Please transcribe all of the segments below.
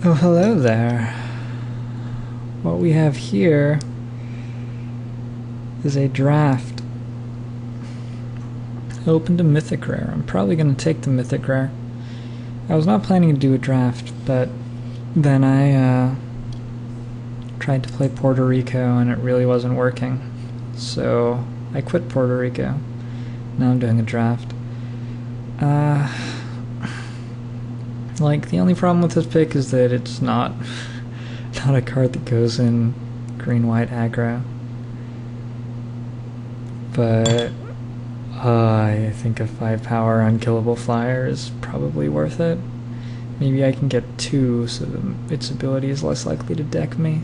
Oh, hello there. What we have here is a draft. Open to Mythic Rare. I'm probably going to take the Mythic Rare. I was not planning to do a draft, but then I tried to play Puerto Rico and it really wasn't working. So I quit Puerto Rico. Now I'm doing a draft. Like, the only problem with this pick is that it's not a card that goes in green-white aggro. But I think a 5-power unkillable flyer is probably worth it. Maybe I can get 2 so that its ability is less likely to deck me.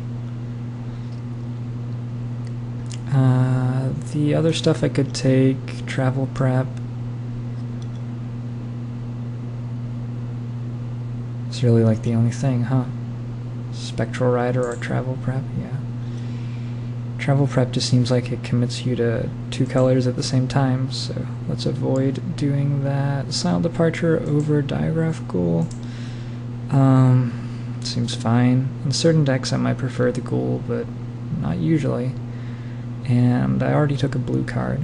The other stuff I could take, travel prep. It's really like the only thing, huh? Spectral Rider or travel prep, yeah. Travel prep just seems like it commits you to 2 colors at the same time, so let's avoid doing that. Silent Departure over Digraph Ghoul. Seems fine. In certain decks I might prefer the Ghoul, but not usually. And I already took a blue card.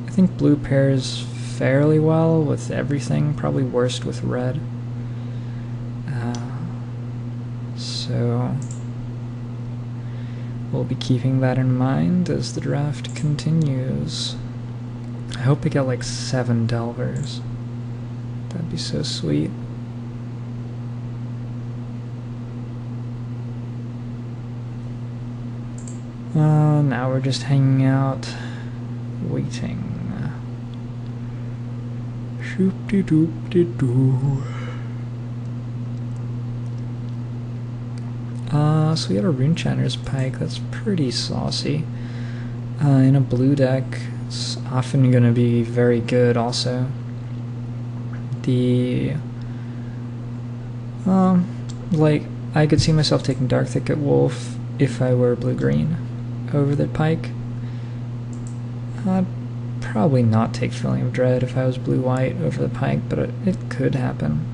I think blue pairs fairly well with everything, probably worst with red. So we'll be keeping that in mind as the draft continues. I hope I get like 7 Delvers. That'd be so sweet. Now we're just hanging out, waiting. Shoop-de-doop-de-doo. So we got a Runechanter's Pike, that's pretty saucy. In a blue deck, it's often going to be very good also. Like, I could see myself taking Dark Thicket Wolf if I were blue-green over the Pike. I'd probably not take Feeling of Dread if I was blue-white over the Pike, but it could happen.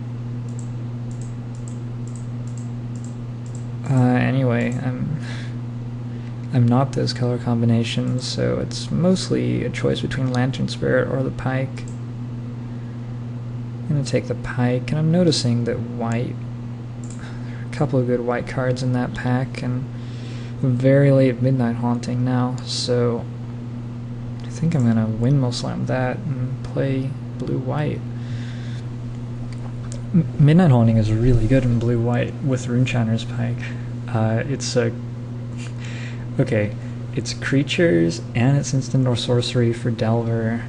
Anyway, I'm not those color combinations, so it's mostly a choice between Lantern Spirit or the Pike. I'm gonna take the Pike, and I'm noticing that white, there are a couple of good white cards in that pack, and very late Midnight Haunting now, so I think I'm gonna Windmill Slam that and play blue-white. Midnight Haunting is really good in blue-white with Runechanter's Pike. It's creatures and it's instant or sorcery for Delver,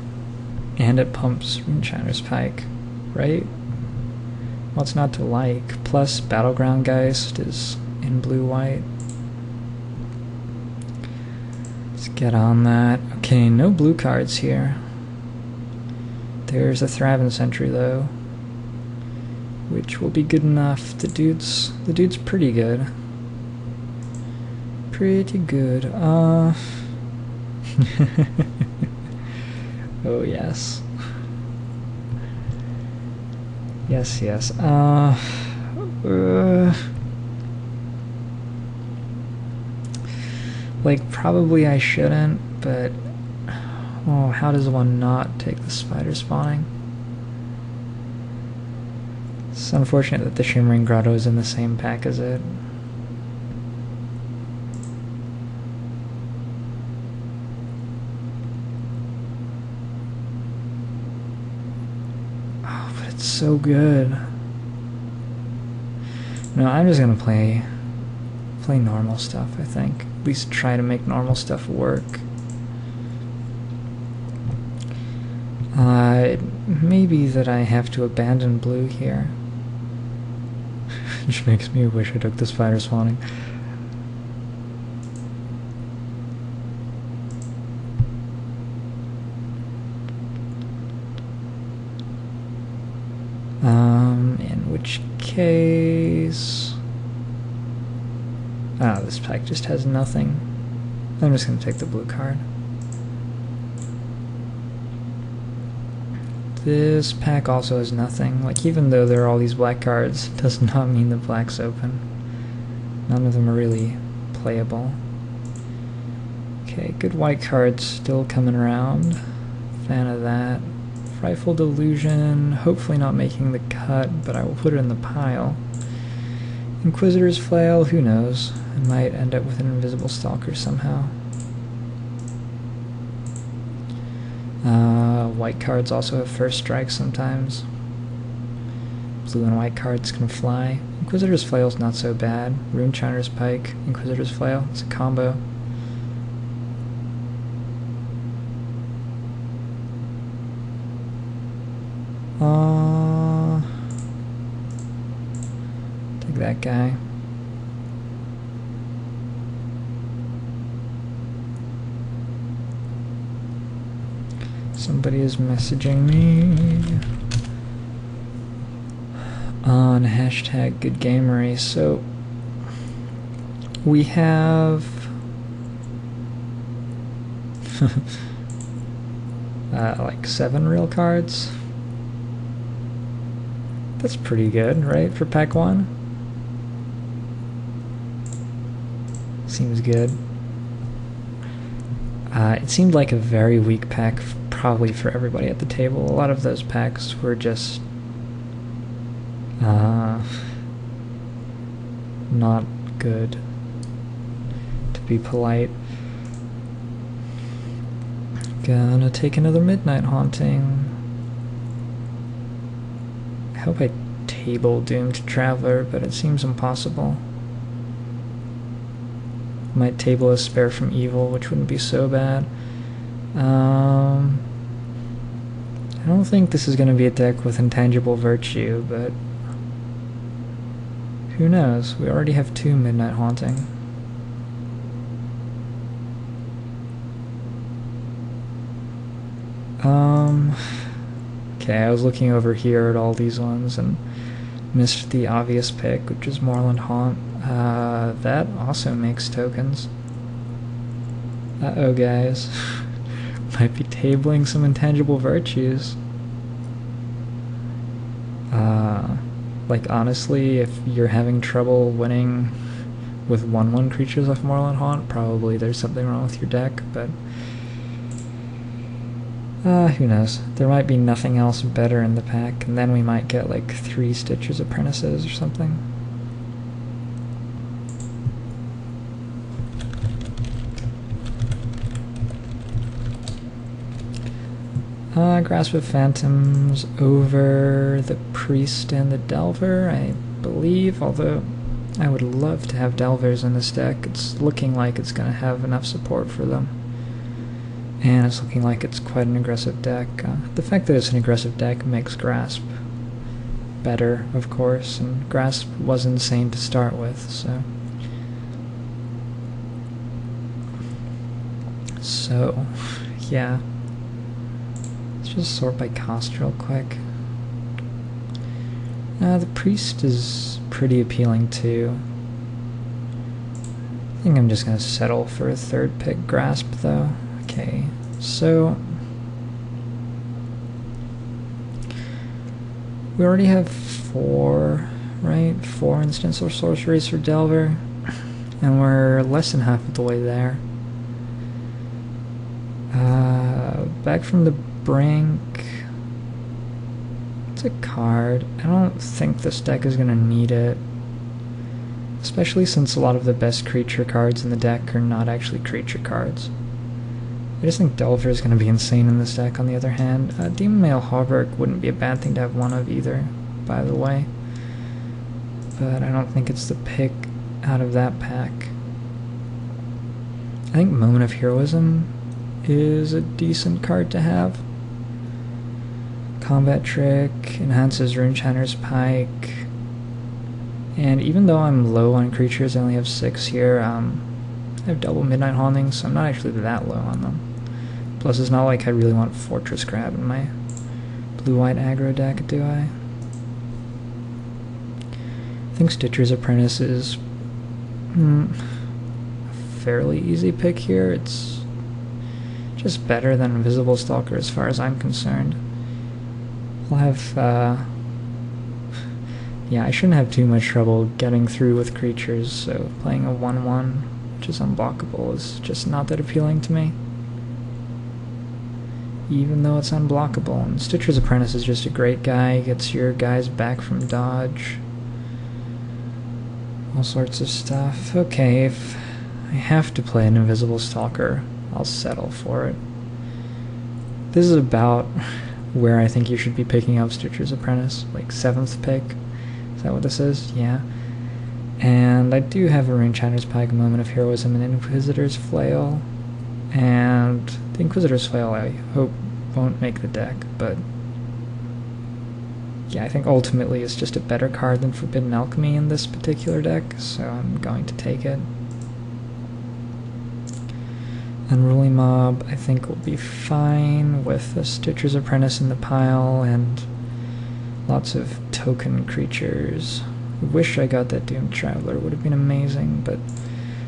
and it pumps Runechanter's Pike, right? What's not to like? Plus Battleground Geist is in blue-white. Let's get on that. Okay, no blue cards here. There's a Thraben Sentry though, which will be good enough. The dude's pretty good. Pretty good. Oh yes. Yes. Like, probably I shouldn't, but oh, how does one not take the spider spawning? It's unfortunate that the Shimmering Grotto is in the same pack as it. Oh, but it's so good. No, I'm just gonna play normal stuff, I think. At least try to make normal stuff work. Maybe that I have to abandon blue here. Which makes me wish I took the spider spawning. In which case... Ah, this pack just has nothing. I'm just gonna take the blue card. This pack also has nothing. Like, even though there are all these black cards, it does not mean the black's open. None of them are really playable. Okay, good white cards still coming around. Fan of that. Frightful Delusion, hopefully not making the cut, but I will put it in the pile. Inquisitor's Flail, who knows? I might end up with an Invisible Stalker somehow. White cards also have first strike sometimes. Blue and white cards can fly. Inquisitor's Flail's not so bad. Rune Chiner's Pike, Inquisitor's Flail, it's a combo. Take that guy. Somebody is messaging me on hashtag GoodGamery. So we have like 7 real cards. That's pretty good, right, for pack 1? Seems good. It seemed like a very weak pack, probably for everybody at the table. A lot of those packs were just not good, to be polite. Gonna take another Midnight Haunting. I hope I table Doomed Traveler, but it seems impossible. Might table a Spare from Evil, which wouldn't be so bad. I don't think this is going to be a deck with Intangible Virtue, but who knows? We already have 2 Midnight Haunting. Okay, I was looking over here at all these ones and missed the obvious pick, which is Moorland Haunt. That also makes tokens. Uh-oh, guys. Might be tabling some Intangible Virtues. Like, honestly, if you're having trouble winning with 1/1 creatures off Moorland Haunt, probably there's something wrong with your deck, but who knows? There might be nothing else better in the pack, and then we might get like 3 Stitcher's Apprentices or something. Grasp of Phantoms over the Priest and the Delver, I believe, although I would love to have Delvers in this deck. It's looking like it's going to have enough support for them. And it's looking like it's quite an aggressive deck. The fact that it's an aggressive deck makes Grasp better, of course, and Grasp was insane to start with, so... yeah. Let's just sort by cost real quick. The Priest is pretty appealing too. I think I'm just going to settle for a 3rd pick Grasp though. Okay, so we already have 4, right? 4 instants or sorceries for Delver, and we're less than half of the way there. Back from the Brink. It's a card. I don't think this deck is going to need it, especially since a lot of the best creature cards in the deck are not actually creature cards. I just think Delver is going to be insane in this deck, on the other hand. Demon Male Hauberk wouldn't be a bad thing to have one of either, by the way. But I don't think it's the pick out of that pack. I think Moment of Heroism is a decent card to have. Combat Trick, enhances Rune Chiner's Pike. And even though I'm low on creatures, I only have 6 here, I have double Midnight Haunting, so I'm not actually that low on them. Plus, it's not like I really want Fortress Grab in my blue-white aggro deck, do I? I think Stitcher's Apprentice is a fairly easy pick here. It's just better than Invisible Stalker as far as I'm concerned. I'll have, yeah, I shouldn't have too much trouble getting through with creatures, so playing a 1-1, which is unblockable, is just not that appealing to me. Even though it's unblockable. And Stitcher's Apprentice is just a great guy, gets your guys back from dodge. All sorts of stuff. Okay, if I have to play an Invisible Stalker, I'll settle for it. This is about where I think you should be picking up Stitcher's Apprentice, like 7th pick. Is that what this is? Yeah. And I do have a Runechiner's Pike, Moment of Heroism, and Inquisitor's Flail. And the Inquisitor's Flail I hope won't make the deck, but yeah, I think ultimately it's just a better card than Forbidden Alchemy in this particular deck, so I'm going to take it. Unruly Mob I think will be fine with the Stitcher's Apprentice in the pile and lots of token creatures. I wish I got that Doomed Traveler, it would have been amazing, but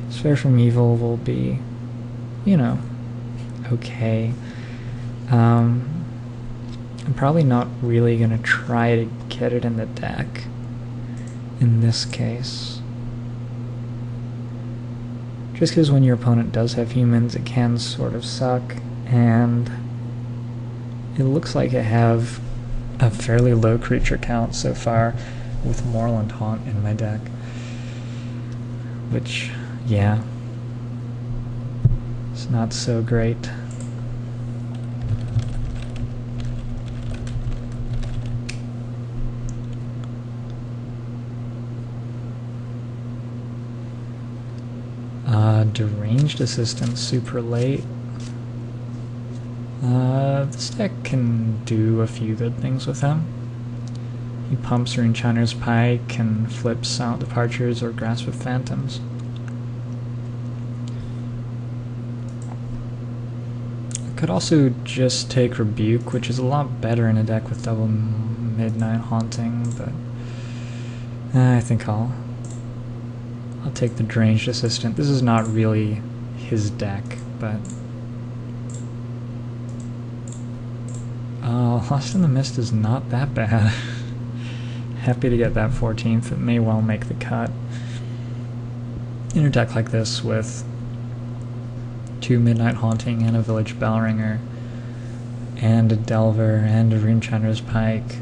Sphere from Evil will be, you know, okay. I'm probably not really going to try to get it in the deck in this case. Just because when your opponent does have humans, it can sort of suck, and it looks like I have a fairly low creature count so far with Moorland Haunt in my deck. Which, yeah, it's not so great. Deranged Assistant super late. This deck can do a few good things with him. He pumps Runechiner's Pike and flips Silent Departures or Grasp of Phantoms. I could also just take Rebuke, which is a lot better in a deck with double Midnight Haunting, but I think I'll take the Deranged Assistant. This is not really his deck, but Lost in the Mist is not that bad. Happy to get that 14th. It may well make the cut. In a deck like this with 2 Midnight Haunting and a Village Bellringer and a Delver and a Runechiner's Pike,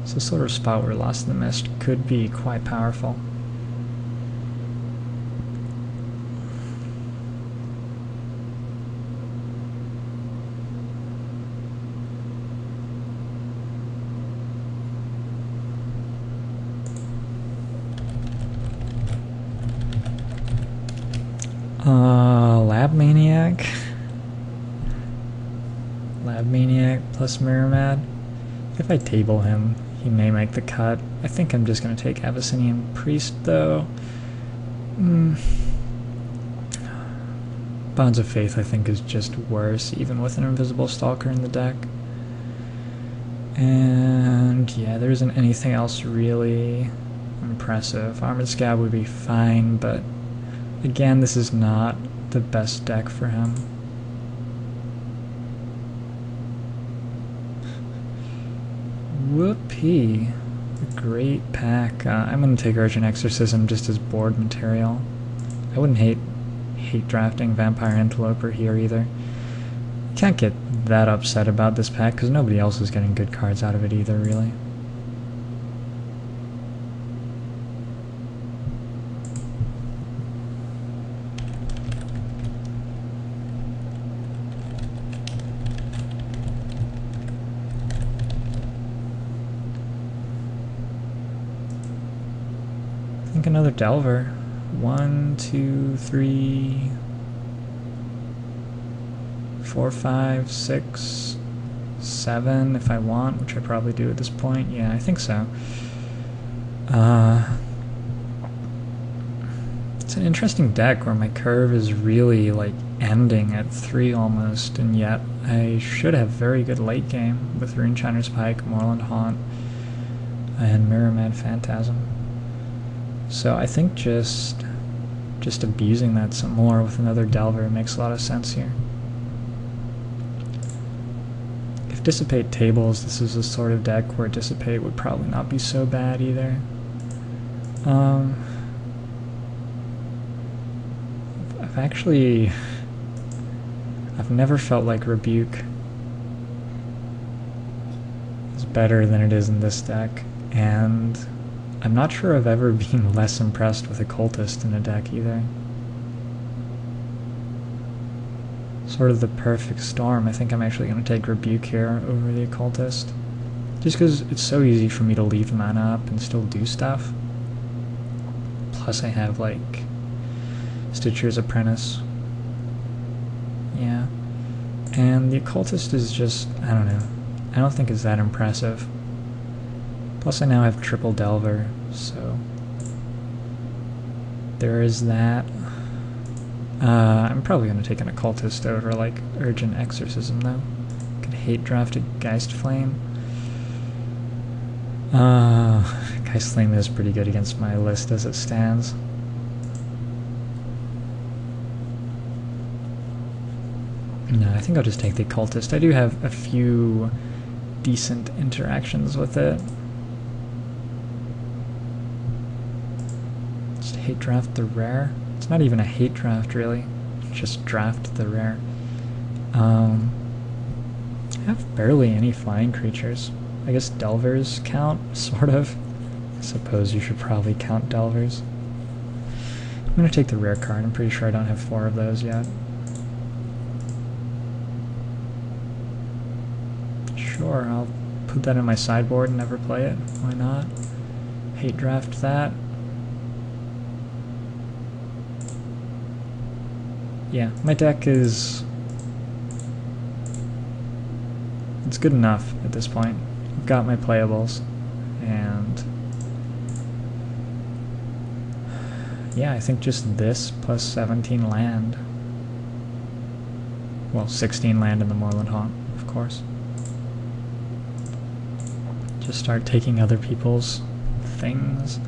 it's a sort of spot where Lost in the Mist could be quite powerful. Lab Maniac. Lab Maniac plus Mirrormad. If I table him, he may make the cut. I think I'm just going to take Abyssinian Priest, though. Bonds of Faith, I think, is just worse, even with an Invisible Stalker in the deck. And yeah, there isn't anything else really impressive. Armored Scab would be fine, but again, this is not the best deck for him. Whoopee. A great pack. I'm going to take Urgent Exorcism just as board material. I wouldn't hate drafting Vampire Interloper here either. Can't get that upset about this pack because nobody else is getting good cards out of it either, really. I think another Delver. 1, 2, 3, 4, 5, 6, 7 if I want, which I probably do at this point. Yeah, I think so. It's an interesting deck where my curve is really like ending at 3 almost, and yet I should have very good late game with Runechiner's Pike, Moorland Haunt, and Mirrormad Phantasm. So I think just abusing that some more with another Delver makes a lot of sense here. if Dissipate tables, this is a sort of deck where Dissipate would probably not be so bad either. I've never felt like Rebuke is better than it is in this deck, and I'm not sure I've ever been less impressed with Occultist in a deck either. Sort of the perfect storm. I think I'm actually going to take Rebuke here over the Occultist, just because it's so easy for me to leave mana up and still do stuff. Plus I have, like, Stitcher's Apprentice. Yeah. And the Occultist is just, I don't know. I don't think it's that impressive. Plus I now have triple Delver, so there is that. I'm probably going to take an Occultist over, like, Urgent Exorcism, though. Could hate draft a Geist Flame. Geist Flame is pretty good against my list as it stands. No, I think I'll just take the Occultist. I do have a few decent interactions with it. Just hate draft the rare. It's not even a hate draft, really. Just draft the rare. I have barely any flying creatures. I guess Delvers count, sort of. I suppose you should probably count Delvers. I'm going to take the rare card. I'm pretty sure I don't have 4 of those yet. Sure, I'll put that in my sideboard and never play it. Why not? Hate draft that. Yeah, my deck is... it's good enough at this point. I've got my playables, and... yeah, I think just this plus 17 land. Well, 16 land in the Moorland Haunt, of course. Just start taking other people's things.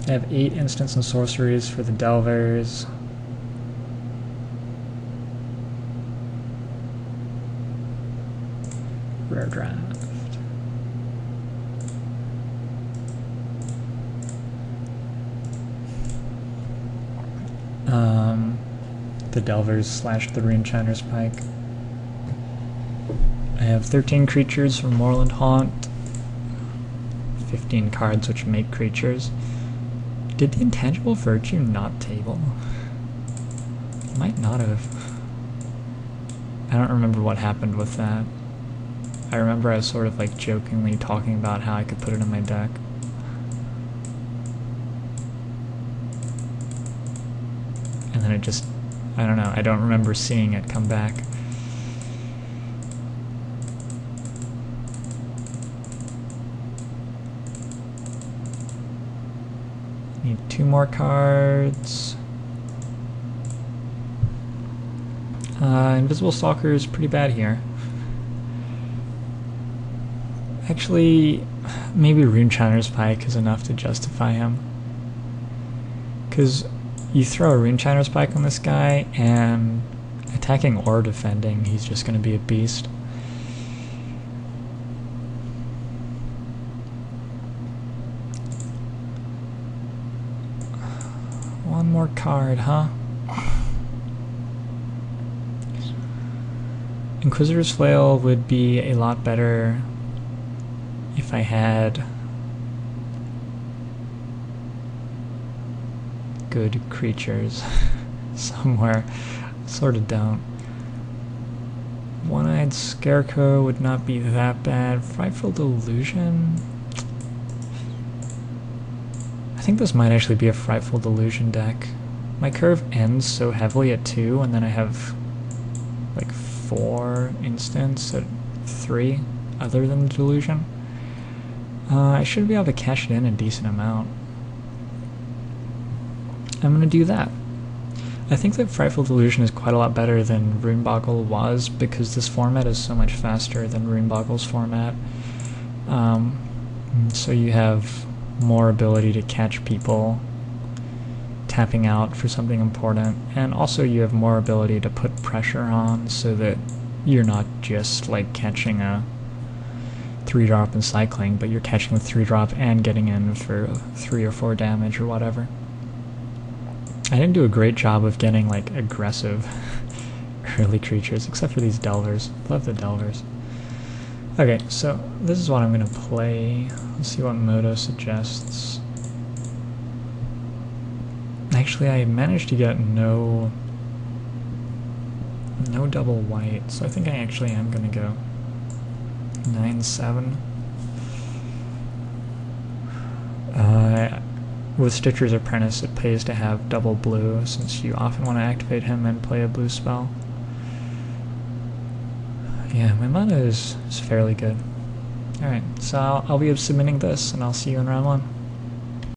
I have 8 instants and sorceries for the Delvers. Rare draft. The Delvers slash the Runechiner's Pike. I have 13 creatures from Moorland Haunt. 15 cards which make creatures. Did the Intangible Virtue not table? It might not have. I don't remember what happened with that. I remember I was sort of like jokingly talking about how I could put it in my deck. And then it just, I don't know, I don't remember seeing it come back. Need 2 more cards. Invisible Stalker is pretty bad here. Actually, maybe Runechiner's Pike is enough to justify him. Because you throw a Runechiner's Pike on this guy, and attacking or defending, he's just going to be a beast. One more card, huh? Inquisitor's Flail would be a lot better if I had good creatures somewhere. Sort of don't. One-Eyed Scarecrow would not be that bad. Frightful Delusion? I think this might actually be a Frightful Delusion deck. My curve ends so heavily at 2, and then I have like 4 instants at 3 other than the Delusion. I should be able to cash it in a decent amount. I'm going to do that. I think that Frightful Delusion is quite a lot better than Runeboggle was, because this format is so much faster than Runeboggle's format. So you have more ability to catch people tapping out for something important, and also you have more ability to put pressure on so that you're not just like catching a 3-drop and cycling, but you're catching the 3-drop and getting in for 3 or 4 damage or whatever. I didn't do a great job of getting like aggressive early creatures, except for these Delvers. Love the Delvers. Okay, so this is what I'm going to play. Let's see what Moto suggests. Actually, I managed to get no double white, so I think I actually am going to go 9-7. With Stitcher's Apprentice, it pays to have double blue, since you often want to activate him and play a blue spell. Yeah, my mana is fairly good. Alright, so I'll be submitting this, and I'll see you in round 1.